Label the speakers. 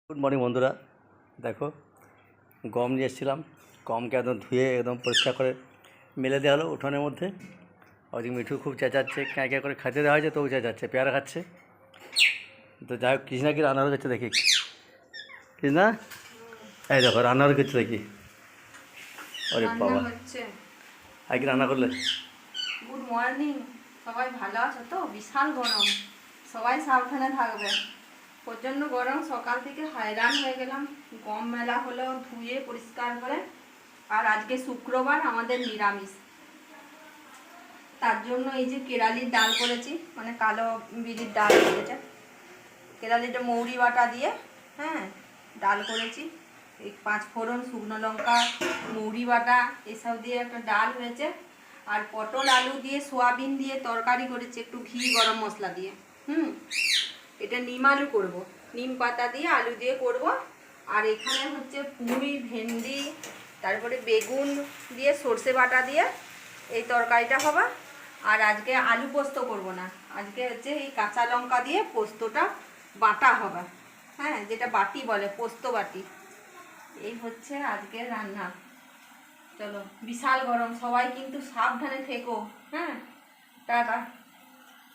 Speaker 1: Good morning বন্ধুরা, দেখো গম নিয়ে এসেছিলাম। গমকে একদম ধুয়ে একদম পরিষ্কার করে মেলে দেওয়া হলো উঠোনের মধ্যে। ওদিকে মিঠু খুব চেঁচাচ্ছে, ক্যাঁ ক্যাঁ করে খাইতে দেওয়া হয়েছে, তো চেঁচাচ্ছে, পেয়ারা খাচ্ছে। তো যাই হোক, কৃষ্ণা কি রান্নার করছে দেখি। কৃষ্ণা, এই দেখো রান্নার করছে দেখি। আরে বাবা, আর কি রান্না করলে?
Speaker 2: গুড মর্নিং, সবাই ভালো আছো তো? বিশাল গরম, সবাই সাবধানে থাকবে। প্রচণ্ড গরম, সকাল থেকে হয়রান হয়ে গেলাম। গম মেলা হলো, ধুয়ে পরিষ্কার করে। আর আজকে শুক্রবার, আমাদের নিরামিষ। তার জন্য এই যে কেরালির ডাল করেছি, মানে কালো বিরির ডাল করেছে। কেরালিটা মৌরি বাটা দিয়ে, হ্যাঁ, ডাল করেছি। এই 5 ফোড়ন, শুকনো লঙ্কা, মৌরি বাটা এসব দিয়ে একটা ডাল হয়েছে। আর পটল আলু দিয়ে সোয়াবিন দিয়ে তরকারি করেছি, একটু ঘি গরম মশলা দিয়ে। এটা নিম আলু করব, নিম পাতা দিয়ে আলু দিয়ে করব। আর এখানে হচ্ছে পুঁই, ভেন্ডি, তারপরে বেগুন দিয়ে সর্ষে বাটা দিয়ে এই তরকারিটা হবে। আর আজকে আলু পোস্ত করব না, আজকে হচ্ছে এই কাঁচা লঙ্কা দিয়ে পোস্তটা বাটা হবে। হ্যাঁ, যেটা বাটি বলে, পোস্ত বাটি। এই হচ্ছে আজকের রান্না। চলো, বিশাল গরম, সবাই কিন্তু সাবধানে থেকো। হ্যাঁ, টাটা।